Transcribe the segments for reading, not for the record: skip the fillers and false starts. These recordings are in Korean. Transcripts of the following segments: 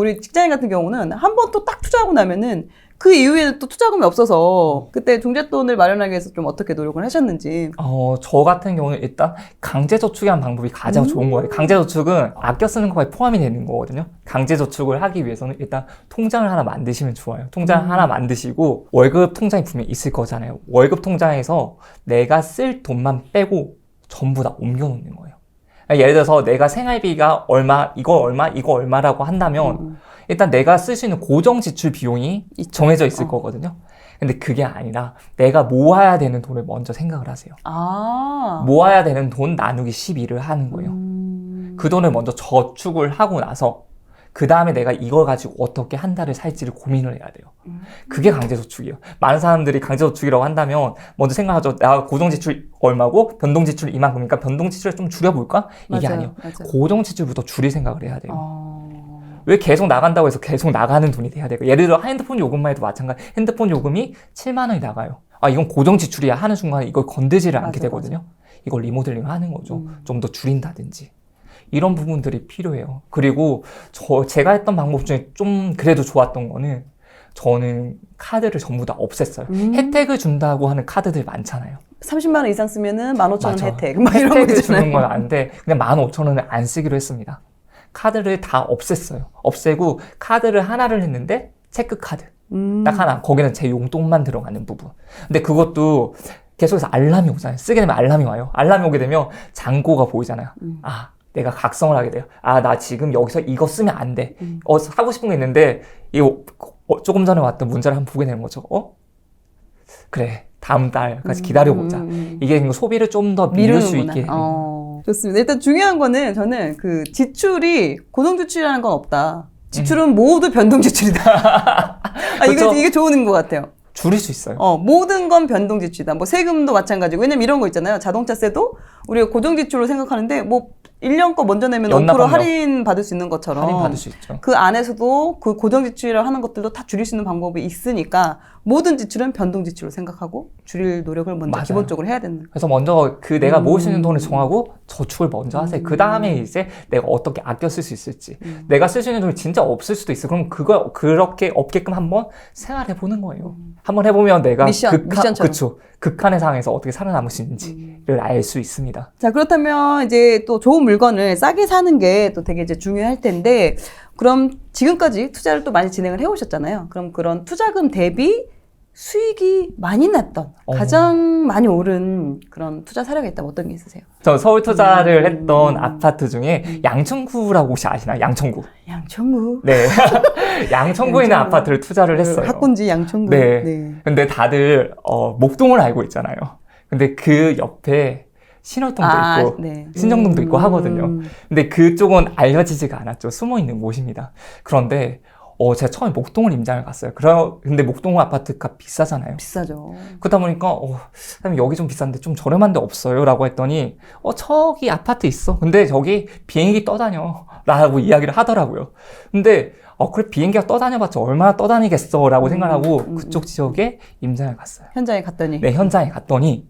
우리 직장인 같은 경우는 한 번 또 딱 투자하고 나면은 그 이후에는 또 투자금이 없어서 그때 종잣돈을 마련하기 위해서 좀 어떻게 노력을 하셨는지. 저 같은 경우는 일단 강제저축이라는 방법이 가장 좋은 거예요. 강제저축은 아껴 쓰는 거에 포함이 되는 거거든요. 강제저축을 하기 위해서는 일단 통장을 하나 만드시면 좋아요. 통장 하나 만드시고 월급 통장이 분명히 있을 거잖아요. 월급 통장에서 내가 쓸 돈만 빼고 전부 다 옮겨놓는 거예요. 예를 들어서 내가 생활비가 얼마, 이거 얼마, 이거 얼마라고 한다면 일단 내가 쓸 수 있는 고정 지출 비용이 정해져 있을 거거든요. 근데 그게 아니라 내가 모아야 되는 돈을 먼저 생각을 하세요. 모아야 되는 돈 나누기 12를 하는 거예요. 그 돈을 먼저 저축을 하고 나서 그 다음에 내가 이걸 가지고 어떻게 한 달을 살지를 고민을 해야 돼요. 그게 강제저축이에요. 많은 사람들이 강제저축이라고 한다면 먼저 생각하죠. 나 고정지출 얼마고 변동지출 이만큼이니까 변동지출을 좀 줄여볼까? 이게 아니에요. 고정지출부터 줄일 생각을 해야 돼요. 왜 계속 나간다고 해서 계속 나가는 돈이 돼야 돼요. 예를 들어 핸드폰 요금만 해도 마찬가지. 핸드폰 요금이 7만 원이 나가요. 이건 고정지출이야 하는 순간에 이걸 건드지를 않게 되거든요. 이걸 리모델링을 하는 거죠. 좀 더 줄인다든지. 이런 부분들이 필요해요. 그리고 제가 했던 방법 중에 좀 그래도 좋았던 거는 저는 카드를 전부 다 없앴어요. 혜택을 준다고 하는 카드들 많잖아요. 30만 원 이상 쓰면은 15,000원 혜택. 혜택을 주는 건 안 돼. 그냥 15,000원을 안 쓰기로 했습니다. 카드를 다 없앴어요. 없애고 카드를 하나를 했는데 체크카드. 딱 하나. 거기는 제 용돈만 들어가는 부분. 근데 그것도 계속해서 알람이 오잖아요. 쓰게 되면 알람이 와요. 알람이 오게 되면 잔고가 보이잖아요. 내가 각성을 하게 돼요. 나 지금 여기서 이거 쓰면 안 돼. 하고 싶은 게 있는데, 이거, 조금 전에 왔던 문자를 한번 보게 되는 거죠. 그래. 다음 달까지 기다려보자. 이게 소비를 좀 더 미룰 수 있게. 좋습니다. 일단 중요한 거는 저는 그 지출이 고정지출이라는 건 없다. 지출은 모두 변동지출이다. 이게 좋은 것 같아요. 줄일 수 있어요. 모든 건 변동지출이다. 뭐 세금도 마찬가지고. 왜냐면 이런 거 있잖아요. 자동차세도 우리가 고정지출로 생각하는데 뭐 1년 거 먼저 내면 5% 할인 받을 수 있는 것처럼 할인 받을 수 있죠. 그 안에서도 그 고정지출이라고 하는 것들도 다 줄일 수 있는 방법이 있으니까 모든 지출은 변동지출로 생각하고 줄일 노력을 먼저 기본적으로 해야 되는. 그래서 먼저 내가 모을 수 있는 돈을 정하고 저축을 먼저 하세요. 그 다음에 이제 내가 어떻게 아껴 쓸 수 있을지. 내가 쓸 수 있는 돈이 진짜 없을 수도 있어. 그럼 그거 그렇게 없게끔 한번 생활해 보는 거예요. 한번 해보면 내가 미션처럼. 그쵸. 극한의 상황에서 어떻게 살아남을 수 있는지를 알 수 있습니다. 자, 그렇다면 이제 또 좋은 물건을 싸게 사는 게 또 되게 이제 중요할 텐데, 그럼 지금까지 투자를 또 많이 진행을 해오셨잖아요. 그럼 그런 투자금 대비 수익이 많이 났던, 가장 많이 오른 그런 투자 사례가 있다면 어떤 게 있으세요? 저 서울 투자를 했던 아파트 중에 양천구라고 혹시 아시나요? 양천구. 양천구? 네. 양천구에 있는 아파트를 투자를 했어요. 학군지 양천구. 네. 근데 다들 목동을 알고 있잖아요. 근데 그 옆에 신월동도 있고 신정동도 있고 하거든요. 근데 그쪽은 알려지지가 않았죠. 숨어있는 곳입니다. 그런데 제가 처음에 목동을 임장을 갔어요. 근데 목동 아파트 값 비싸잖아요. 비싸죠. 그러다 보니까 여기 좀 비싼데 좀 저렴한 데 없어요? 라고 했더니 저기 아파트 있어. 근데 저기 비행기 떠다녀. 라고 이야기를 하더라고요. 근데 그래 비행기가 떠다녀봤자 얼마나 떠다니겠어 라고 생각하고 그쪽 지역에 임장을 갔어요. 현장에 갔더니? 네, 현장에 갔더니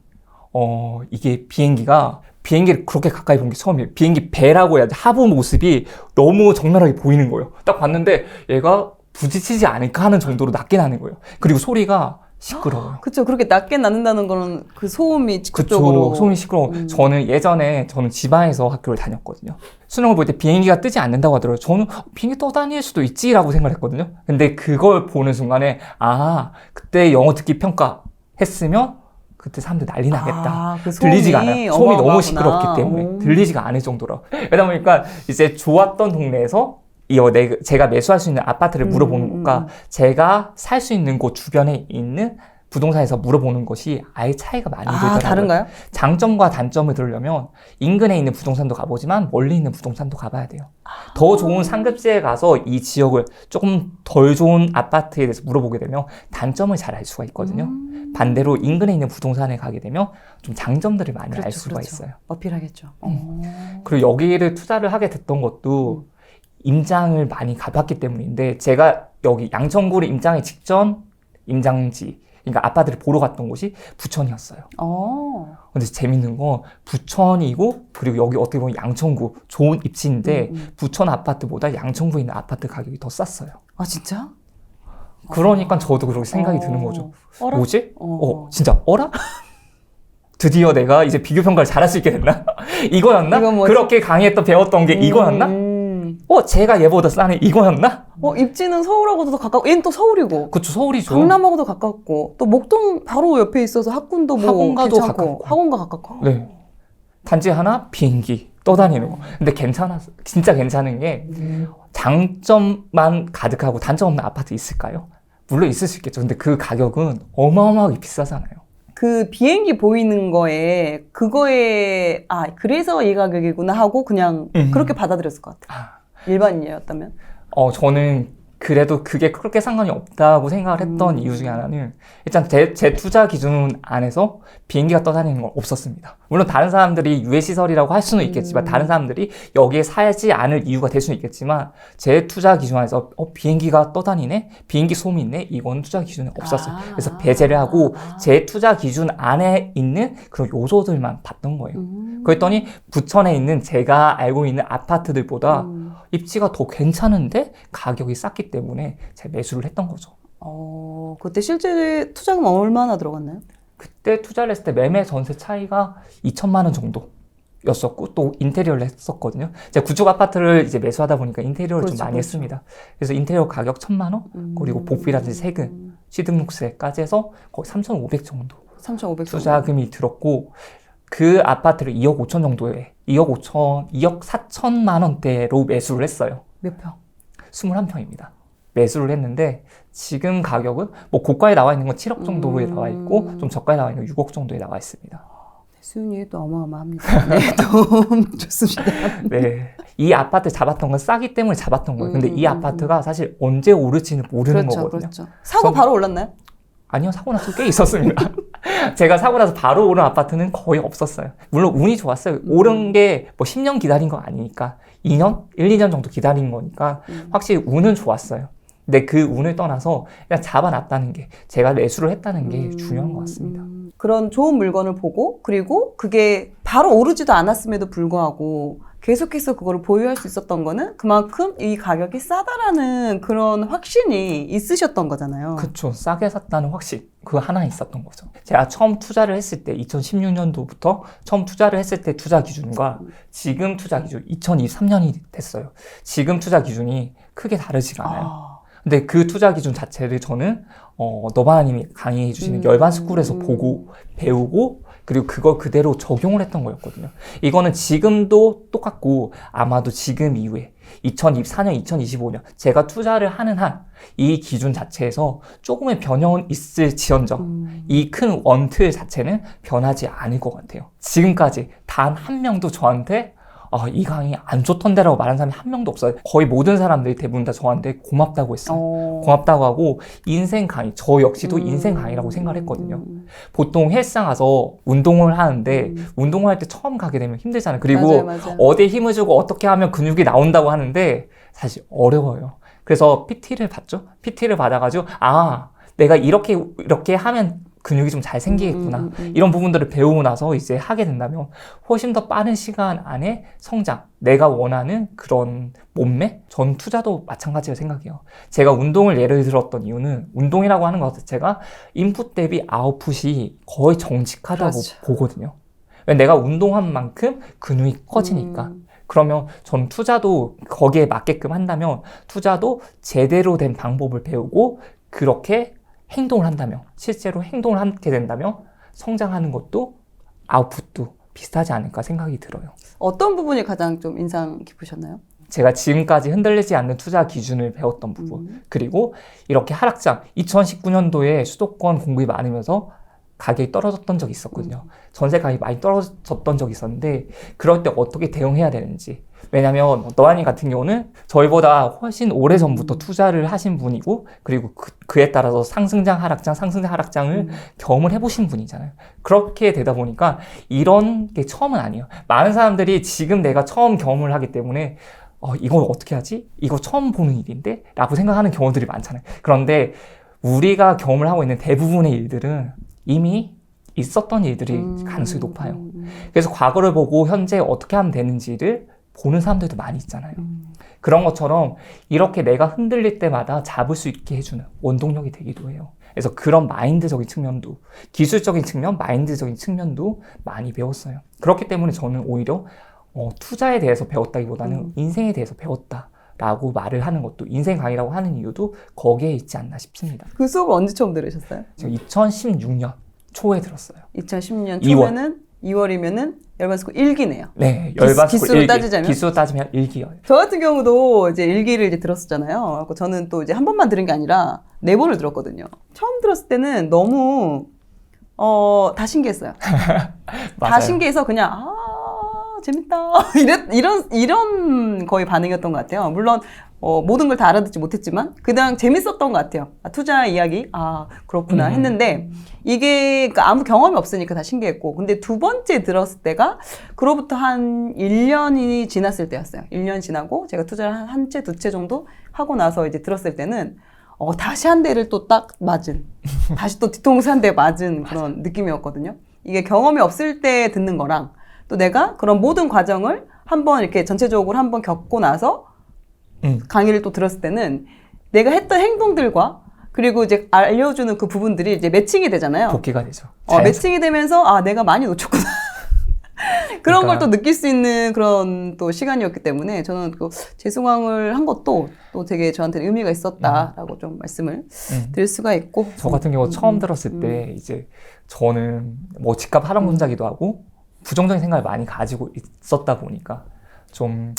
이게 비행기를 그렇게 가까이 본 게 처음이에요. 비행기 배라고 해야지 하부 모습이 너무 적나라하게 보이는 거예요. 딱 봤는데 얘가 부딪히지 않을까 하는 정도로 낮게 나는 거예요. 그리고 소리가 시끄러워요. 그렇죠. 그렇게 낮게 나는다는 거는 그 소음이 직접적으로. 그쵸. 소음이 시끄러워. 저는 지방에서 학교를 다녔거든요. 수능을 볼 때 비행기가 뜨지 않는다고 하더라고요. 저는 비행기 떠다닐 수도 있지라고 생각을 했거든요. 근데 그걸 보는 순간에 그때 영어 듣기 평가 했으면 그때 사람들 난리 나겠다. 그 들리지가 않아요. 소음이 너무 시끄럽기 때문에 들리지가 않을 정도로. 그러다 보니까 이제 좋았던 동네에서 제가 매수할 수 있는 아파트를 물어보는 것과 제가 살 수 있는 곳 주변에 있는 부동산에서 물어보는 것이 아예 차이가 많이 들더라고요. 다른가요? 장점과 단점을 들으려면 인근에 있는 부동산도 가보지만 멀리 있는 부동산도 가봐야 돼요. 더 좋은 상급지에 가서 이 지역을 조금 덜 좋은 아파트에 대해서 물어보게 되면 단점을 잘 알 수가 있거든요. 반대로 인근에 있는 부동산에 가게 되면 좀 장점들을 많이 알 수가 있어요. 어필하겠죠. 그리고 여기를 투자를 하게 됐던 것도 임장을 많이 가봤기 때문인데 제가 여기 양천구를 임장하기 직전 임장지 그러니까 아파트를 보러 갔던 곳이 부천이었어요. 근데 재밌는 건 부천이고 그리고 여기 어떻게 보면 양천구 좋은 입지인데 부천 아파트보다 양천구에 있는 아파트 가격이 더 쌌어요. 아 진짜? 그러니까 저도 그렇게 생각이 드는 거죠. 어라? 뭐지? 진짜 어라? 드디어 내가 이제 비교 평가를 잘할 수 있게 됐나? 이거였나? 그렇게 강의했던 배웠던 게 이거였나? 제가 얘보다 싸네 이거였나? 입지는 서울하고도 더 가깝고 얘는 또 서울이고. 그쵸, 서울이죠. 강남하고도 가깝고 또 목동 바로 옆에 있어서 학군도 뭐 학원가도 괜찮고 가깝고. 학원가 가깝고. 네. 단지 하나 비행기 떠다니는 거. 근데 진짜 괜찮은 게 장점만 가득하고 단점 없는 아파트 있을까요? 물론 있을 수 있겠죠. 근데 그 가격은 어마어마하게 비싸잖아요. 그 비행기 보이는 거에 그거에 그래서 이 가격이구나 하고 그냥 그렇게 받아들였을 것 같아요. 일반인이었다면. 저는 그래도 그게 그렇게 상관이 없다고 생각을 했던 이유 중에 하나는 일단 제 투자 기준 안에서 비행기가 떠다니는 건 없었습니다. 물론 다른 사람들이 유해시설이라고 할 수는 있겠지만 다른 사람들이 여기에 살지 않을 이유가 될 수는 있겠지만 제 투자 기준 안에서 비행기가 떠다니네? 비행기 소음이 있네? 이건 투자 기준에 없었어요. 그래서 배제를 하고 제 투자 기준 안에 있는 그런 요소들만 봤던 거예요. 그랬더니 부천에 있는 제가 알고 있는 아파트들보다 입지가 더 괜찮은데 가격이 쌌기 때문에 제가 매수를 했던 거죠. 그때 실제 투자금 얼마나 들어갔나요? 그때 투자를 했을 때 매매 전세 차이가 2천만 원 정도였었고 또 인테리어를 했었거든요. 제가 구축 아파트를 이제 매수하다 보니까 인테리어를 좀 많이 했습니다. 그래서 인테리어 가격 1,000만 원 그리고 복비라든지 세금, 취득세,까지 해서 거의 3,500 정도 3,500 투자금이 들었고 그 아파트를 2억 5천 정도에 2억 4천만 원대로 매수를 했어요. 몇 평? 21평입니다. 매수를 했는데 지금 가격은 뭐 고가에 나와 있는 건 7억 정도에 나와 있고 좀 저가에 나와 있는 건 6억 정도에 나와 있습니다. 수익률이 또 어마어마합니다. 네, 또 좋습니다. 네, 이 아파트 잡았던 건 싸기 때문에 잡았던 거예요. 근데 이 아파트가 사실 언제 오를지는 모르는 거거든요. 그렇죠. 사고 바로 올랐나요? 아니요, 사고 나서 꽤 있었습니다. 제가 사고 나서 바로 오른 아파트는 거의 없었어요. 물론 운이 좋았어요. 오른 게 뭐 10년 기다린 거 아니니까 2년? 1, 2년 정도 기다린 거니까 확실히 운은 좋았어요. 근데 그 운을 떠나서 그냥 잡아놨다는 게 제가 매수를 했다는 게 중요한 것 같습니다. 그런 좋은 물건을 보고 그리고 그게 바로 오르지도 않았음에도 불구하고 계속해서 그거를 보유할 수 있었던 거는 그만큼 이 가격이 싸다라는 그런 확신이 있으셨던 거잖아요. 그쵸. 싸게 샀다는 확신. 그 하나 있었던 거죠. 제가 처음 투자를 했을 때 2016년도부터 처음 투자를 했을 때 투자 기준과 지금 투자 기준 2023년이 됐어요. 지금 투자 기준이 크게 다르지가 않아요. 근데 그 투자 기준 자체를 저는 너바나님이 강의해 주시는 열반 스쿨에서 보고 배우고 그리고 그걸 그대로 적용을 했던 거였거든요. 이거는 지금도 똑같고 아마도 지금 이후에 2024년, 2025년 제가 투자를 하는 한 이 기준 자체에서 조금의 변형은 있을지언정 이 큰 원틀 자체는 변하지 않을 것 같아요. 지금까지 단 한 명도 저한테 이 강의 안 좋던데라고 말하는 사람이 한 명도 없어요. 거의 모든 사람들이 대부분 다 저한테 고맙다고 했어요. 고맙다고 하고 인생 강의, 저 역시도 인생 강의라고 생각을 했거든요. 보통 헬스장 가서 운동을 하는데 운동을 할 때 처음 가게 되면 힘들잖아요. 그리고 맞아요. 어디에 힘을 주고 어떻게 하면 근육이 나온다고 하는데 사실 어려워요. 그래서 PT를 받죠. PT를 받아가지고 내가 이렇게 하면 근육이 좀 잘 생기겠구나. 이런 부분들을 배우고 나서 이제 하게 된다면 훨씬 더 빠른 시간 안에 성장, 내가 원하는 그런 몸매? 전 투자도 마찬가지로 생각해요. 제가 운동을 예를 들었던 이유는 운동이라고 하는 것 자체가 인풋 대비 아웃풋이 거의 정직하다고 보거든요. 왜냐면 내가 운동한 만큼 근육이 커지니까. 그러면 전 투자도 거기에 맞게끔 한다면 투자도 제대로 된 방법을 배우고 그렇게 행동을 한다면 실제로 행동을 하게 된다면 성장하는 것도 아웃풋도 비슷하지 않을까 생각이 들어요. 어떤 부분이 가장 좀 인상 깊으셨나요? 제가 지금까지 흔들리지 않는 투자 기준을 배웠던 부분 그리고 이렇게 하락장 2019년도에 수도권 공급이 많으면서 가격이 떨어졌던 적이 있었거든요. 전세 가격이 많이 떨어졌던 적이 있었는데 그럴 때 어떻게 대응해야 되는지. 왜냐면 너아님 같은 경우는 저희보다 훨씬 오래전부터 투자를 하신 분이고 그리고 그에 따라서 상승장 하락장을 경험을 해보신 분이잖아요. 그렇게 되다 보니까 이런 게 처음은 아니에요. 많은 사람들이 지금 내가 처음 경험을 하기 때문에 이걸 어떻게 하지? 이거 처음 보는 일인데? 라고 생각하는 경우들이 많잖아요. 그런데 우리가 경험을 하고 있는 대부분의 일들은 이미 있었던 일들이 가능성이 높아요. 그래서 과거를 보고 현재 어떻게 하면 되는지를 보는 사람들도 많이 있잖아요. 그런 것처럼 이렇게 내가 흔들릴 때마다 잡을 수 있게 해주는 원동력이 되기도 해요. 그래서 그런 마인드적인 측면도, 기술적인 측면, 마인드적인 측면도 많이 배웠어요. 그렇기 때문에 저는 오히려 투자에 대해서 배웠다기보다는 인생에 대해서 배웠다라고 말을 하는 것도, 인생 강의라고 하는 이유도 거기에 있지 않나 싶습니다. 그 수업을 언제 처음 들으셨어요? 제가 2016년 초에 들었어요. 2010년 2월. 초면은 2월이면은 열반스쿨 1기네요. 네, 열반스쿨 기수로 1기. 따지자면? 기수로 따지면 1기예요. 저 같은 경우도 이제 1기를 이제 들었었잖아요. 그래서 저는 또 이제 한 번만 들은 게 아니라 4번을 들었거든요. 처음 들었을 때는 너무 다 신기했어요. 다 맞아요. 신기해서 그냥 재밌다 이런 거의 반응이었던 것 같아요. 물론 모든 걸 다 알아듣지 못했지만 그냥 재밌었던 것 같아요. 투자 이야기 그렇구나 했는데 이게 그러니까 아무 경험이 없으니까 다 신기했고, 근데 두 번째 들었을 때가 그로부터 한 1년이 지났을 때였어요. 1년 지나고 제가 투자를 한 채, 두 채 정도 하고 나서 이제 들었을 때는 다시 한 대를 또 딱 맞은, 다시 또 뒤통수 한 대 맞은 그런 느낌이었거든요. 이게 경험이 없을 때 듣는 거랑 또 내가 그런 모든 과정을 한번 이렇게 전체적으로 한번 겪고 나서 강의를 또 들었을 때는 내가 했던 행동들과 그리고 이제 알려주는 그 부분들이 이제 매칭이 되잖아요. 복귀가 되죠. 매칭이 되면서 내가 많이 놓쳤구나. 그런 그러니까. 걸 또 느낄 수 있는 그런 또 시간이었기 때문에 저는 그 재수강을 한 것도 또 되게 저한테 의미가 있었다라고 좀 말씀을 드릴 수가 있고. 저 같은 경우 처음 들었을 때 이제 저는 뭐 집값 하락 문자기도 하고 부정적인 생각을 많이 가지고 있었다 보니까 좀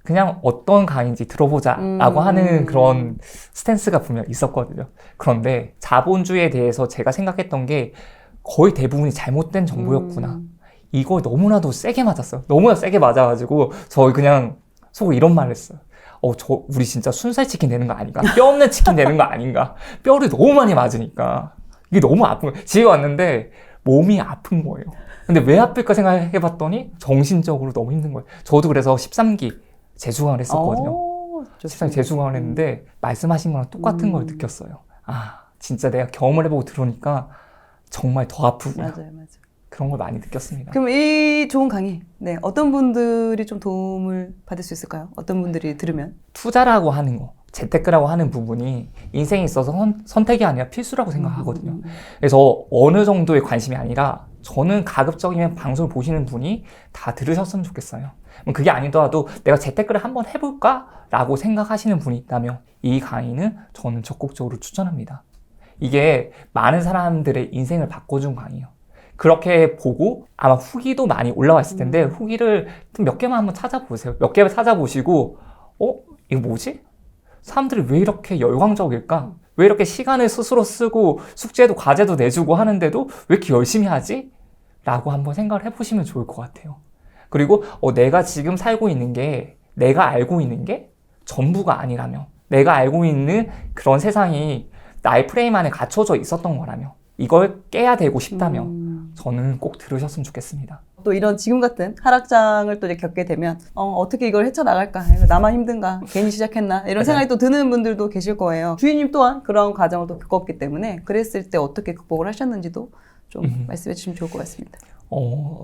그냥 어떤 강의인지 들어보자라고 하는 그런 스탠스가 분명 있었거든요. 그런데 자본주의에 대해서 제가 생각했던 게 거의 대부분이 잘못된 정보였구나. 이걸 너무나도 세게 맞았어요. 너무나 세게 맞아가지고 저 그냥 속으로 이런 말을 했어요. 우리 진짜 순살 치킨 되는 거 아닌가? 뼈 없는 치킨 되는 거 아닌가? 뼈를 너무 많이 맞으니까 이게 너무 아픈 거예요. 집에 왔는데 몸이 아픈 거예요. 근데 왜 아플까 생각해봤더니 정신적으로 너무 힘든 거예요. 저도 그래서 13기 재수강을 했었거든요. 13기 재수강을 했는데 말씀하신 거랑 똑같은 걸 느꼈어요. 진짜 내가 경험을 해보고 들으니까 정말 더 아프구나. 맞아요. 그런 걸 많이 느꼈습니다. 그럼 이 좋은 강의, 어떤 분들이 좀 도움을 받을 수 있을까요? 어떤 분들이 들으면? 투자라고 하는 거, 재테크라고 하는 부분이 인생에 있어서 선택이 아니라 필수라고 생각하거든요. 그래서 어느 정도의 관심이 아니라 저는 가급적이면 방송을 보시는 분이 다 들으셨으면 좋겠어요. 그게 아니더라도 내가 재테크를 한번 해볼까? 라고 생각하시는 분이 있다면 이 강의는 저는 적극적으로 추천합니다. 이게 많은 사람들의 인생을 바꿔준 강의예요. 그렇게 보고 아마 후기도 많이 올라와 있을 텐데 후기를 좀 몇 개만 한번 찾아보세요. 몇 개만 찾아보시고 이거 뭐지? 사람들이 왜 이렇게 열광적일까? 왜 이렇게 시간을 스스로 쓰고 숙제도 과제도 내주고 하는데도 왜 이렇게 열심히 하지? 라고 한번 생각을 해보시면 좋을 것 같아요. 그리고 내가 지금 살고 있는 게 내가 알고 있는 게 전부가 아니라면, 내가 알고 있는 그런 세상이 나의 프레임 안에 갇혀져 있었던 거라면, 이걸 깨야 되고 싶다면 저는 꼭 들으셨으면 좋겠습니다. 또 이런 지금 같은 하락장을 또 이제 겪게 되면 어떻게 이걸 헤쳐나갈까? 이거 나만 힘든가? 괜히 시작했나? 이런 생각이 또 드는 분들도 계실 거예요. 주인님 또한 그런 과정을 또 겪었기 때문에 그랬을 때 어떻게 극복을 하셨는지도 좀 말씀해 주시면 좋을 것 같습니다.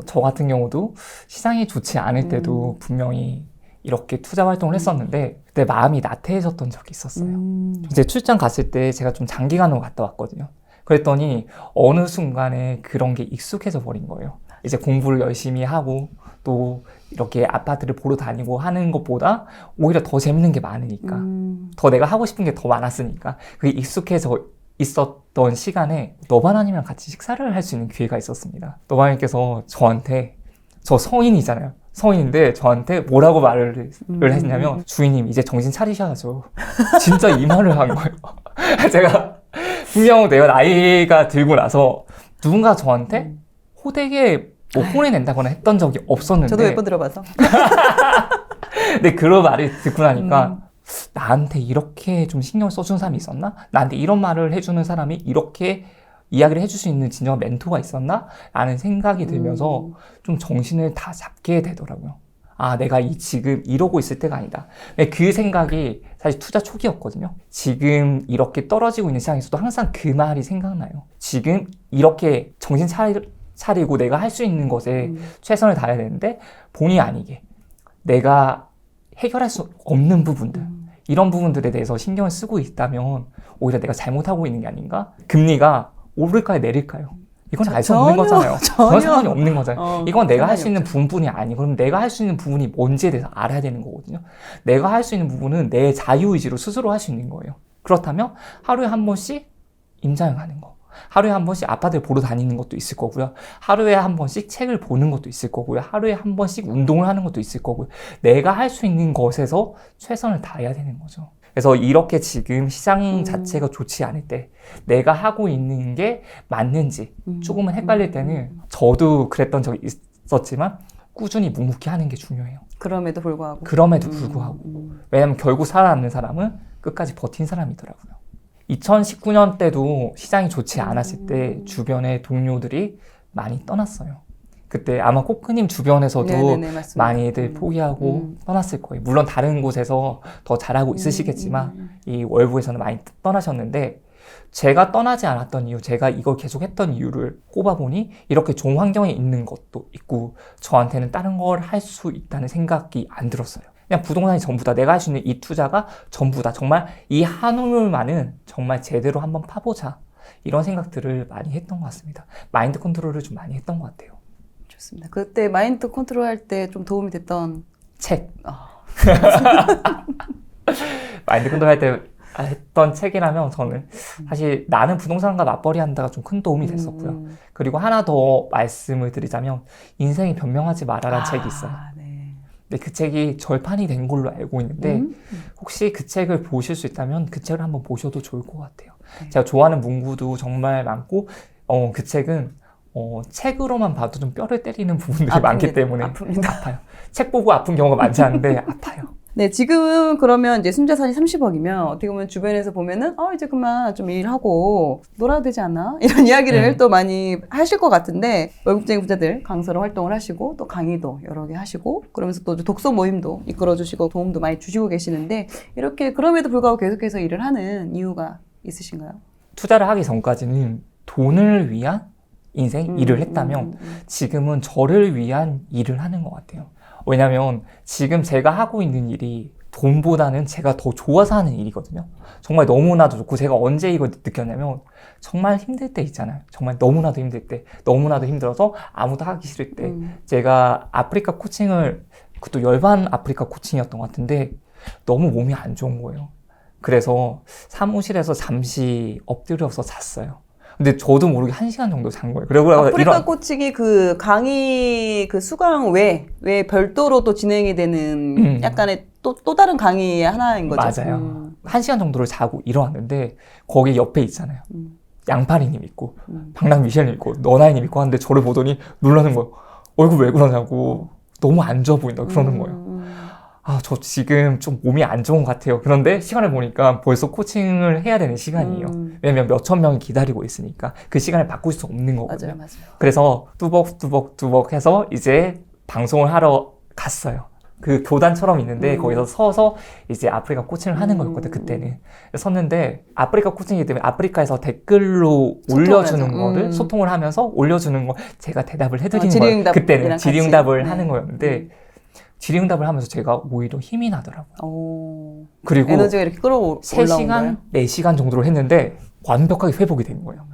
저 같은 경우도 시장이 좋지 않을 때도 분명히 이렇게 투자 활동을 했었는데 그때 마음이 나태해졌던 적이 있었어요. 이제 출장 갔을 때 제가 좀 장기간으로 갔다 왔거든요. 그랬더니 어느 순간에 그런 게 익숙해져 버린 거예요. 이제 공부를 열심히 하고 또 이렇게 아파트를 보러 다니고 하는 것보다 오히려 더 재밌는 게 많으니까 더 내가 하고 싶은 게 더 많았으니까 그게 익숙해져 있었던 시간에 너바나님이랑 같이 식사를 할 수 있는 기회가 있었습니다. 너바나님께서 저한테, 저 성인이잖아요. 성인인데 저한테 뭐라고 말을 했냐면 주인님 이제 정신 차리셔야죠. 진짜 이 말을 한 거예요. 제가 분명 내가 나이가 들고 나서 누군가 저한테 호되게 뭐 혼내낸다거나 했던 적이 없었는데 저도 몇 번 들어봐서 근데 그런 말을 듣고 나니까 나한테 이렇게 좀 신경을 써주는 사람이 있었나? 나한테 이런 말을 해주는 사람이 이렇게 이야기를 해줄 수 있는 진정한 멘토가 있었나? 라는 생각이 들면서 좀 정신을 다 잡게 되더라고요. 아, 내가 지금 이러고 있을 때가 아니다. 그 생각이 사실 투자 초기였거든요. 지금 이렇게 떨어지고 있는 시장에서도 항상 그 말이 생각나요. 지금 이렇게 정신 차리고 내가 할 수 있는 것에 최선을 다해야 되는데 본의 아니게 내가 해결할 수 없는 부분들, 이런 부분들에 대해서 신경을 쓰고 있다면 오히려 내가 잘못하고 있는 게 아닌가? 금리가 오를까요, 내릴까요? 이건 알 수 없는 거잖아요. 전혀 상관이 없는 거잖아요. 이건 내가 할 수 있는 부분이 아니고, 그럼 내가 할 수 있는 부분이 뭔지에 대해서 알아야 되는 거거든요. 내가 할 수 있는 부분은 내 자유의지로 스스로 할 수 있는 거예요. 그렇다면 하루에 한 번씩 임장을 가는 거, 하루에 한 번씩 아파트를 보러 다니는 것도 있을 거고요. 하루에 한 번씩 책을 보는 것도 있을 거고요. 하루에 한 번씩 운동을 하는 것도 있을 거고요. 내가 할 수 있는 것에서 최선을 다해야 되는 거죠. 그래서 이렇게 지금 시장 자체가 좋지 않을 때 내가 하고 있는 게 맞는지 조금은 헷갈릴 때는 저도 그랬던 적이 있었지만 꾸준히 묵묵히 하는 게 중요해요. 그럼에도 불구하고. 왜냐면 결국 살아남는 사람은 끝까지 버틴 사람이더라고요. 2019년 때도 시장이 좋지 않았을 때 주변의 동료들이 많이 떠났어요. 그때 아마 코크님 주변에서도 네네네, 맞습니다. 많이들 포기하고 떠났을 거예요. 물론 다른 곳에서 더 잘하고 있으시겠지만 이 월부에서는 많이 떠나셨는데, 제가 떠나지 않았던 이유, 제가 이걸 계속 했던 이유를 꼽아보니 이렇게 좋은 환경에 있는 것도 있고 저한테는 다른 걸 할 수 있다는 생각이 안 들었어요. 그냥 부동산이 전부다, 내가 할 수 있는 이 투자가 전부다, 정말 이 한 울만은 정말 제대로 한번 파보자, 이런 생각들을 많이 했던 것 같습니다. 마인드 컨트롤을 좀 많이 했던 것 같아요. 좋습니다. 그때 마인드 컨트롤 할 때 좀 도움이 됐던 책. 마인드 컨트롤 할 때 했던 책이라면 저는 사실 나는 부동산과 맞벌이 한다가 좀 큰 도움이 됐었고요. 그리고 하나 더 말씀을 드리자면 인생이 변명하지 마라라는 책이 있어요. 네. 근데 그 책이 절판이 된 걸로 알고 있는데 혹시 그 책을 보실 수 있다면 그 책을 한번 보셔도 좋을 것 같아요. 네. 제가 좋아하는 문구도 정말 많고 그 책은 책으로만 봐도 좀 뼈를 때리는 부분들이 아픕니다. 많기 때문에 아파요. 책 보고 아픈 경우가 많지 않은데 아파요. 네, 지금 그러면 이제 순자산이 30억이면 어떻게 보면 주변에서 보면은 이제 그만 좀 일하고 놀아도 되지 않나? 이런 이야기를 또 많이 하실 것 같은데, 월급쟁이 부자들 강사로 활동을 하시고 또 강의도 여러 개 하시고 그러면서 또 독서 모임도 이끌어 주시고 도움도 많이 주시고 계시는데, 이렇게 그럼에도 불구하고 계속해서 일을 하는 이유가 있으신가요? 투자를 하기 전까지는 돈을 위한 인생 일을 했다면 지금은 저를 위한 일을 하는 것 같아요. 왜냐면 지금 제가 하고 있는 일이 돈보다는 제가 더 좋아서 하는 일이거든요. 정말 너무나도 좋고, 제가 언제 이걸 느꼈냐면 정말 힘들 때 있잖아요. 정말 너무나도 힘들 때, 너무나도 힘들어서 아무도 하기 싫을 때 제가 아프리카 코칭을, 그것도 열반 아프리카 코칭이었던 것 같은데 너무 몸이 안 좋은 거예요. 그래서 사무실에서 잠시 엎드려서 잤어요. 근데 저도 모르게 1시간 정도 잔 거예요. 그리고 아프리카 코칭이 그 강의 그 수강 외에 별도로 또 진행이 되는 약간의 또 다른 강의의 하나인 거죠. 맞아요. 1시간 정도를 자고 일어났는데 거기 옆에 있잖아요. 양파리님 있고 박남 미셸님 있고 너나이님 있고 하는데 저를 보더니 놀라는 거예요. 얼굴 왜 그러냐고, 너무 안 좋아 보인다 그러는 거예요. 저 지금 좀 몸이 안 좋은 것 같아요. 그런데 시간을 보니까 벌써 코칭을 해야 되는 시간이에요. 왜냐면 몇천 명이 기다리고 있으니까 그 시간을 바꿀 수 없는 거거든요. 맞아요. 그래서 뚜벅 해서 이제 방송을 하러 갔어요. 그 교단처럼 있는데 거기서 서서 이제 아프리카 코칭을 하는 거였거든, 그때는. 섰는데 아프리카 코칭이기 때문에 아프리카에서 댓글로 올려주는 거를 소통을 하면서 올려주는 거 제가 대답을 해드리는 거예요. 그때는 질의응답을 하는 거였는데 질의응답을 하면서 제가 오히려 힘이 나더라고요. 그리고 에너지가 이렇게 끌어올라온 3시간, 4시간 정도를 했는데 완벽하게 회복이 되는 거예요.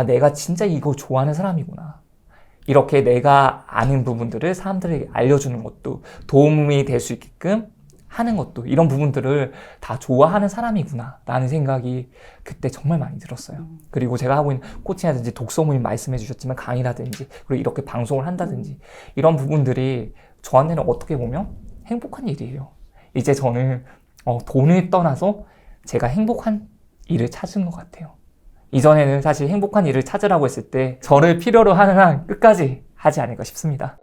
내가 진짜 이거 좋아하는 사람이구나. 이렇게 내가 아는 부분들을 사람들에게 알려주는 것도, 도움이 될 수 있게끔 하는 것도, 이런 부분들을 다 좋아하는 사람이구나 라는 생각이 그때 정말 많이 들었어요. 그리고 제가 하고 있는 코칭이라든지 독서 모임 말씀해 주셨지만 강의라든지, 그리고 이렇게 방송을 한다든지, 이런 부분들이 저한테는 어떻게 보면 행복한 일이에요. 이제 저는 돈을 떠나서 제가 행복한 일을 찾은 것 같아요. 이전에는 사실 행복한 일을 찾으라고 했을 때 저를 필요로 하는 한 끝까지 하지 않을까 싶습니다.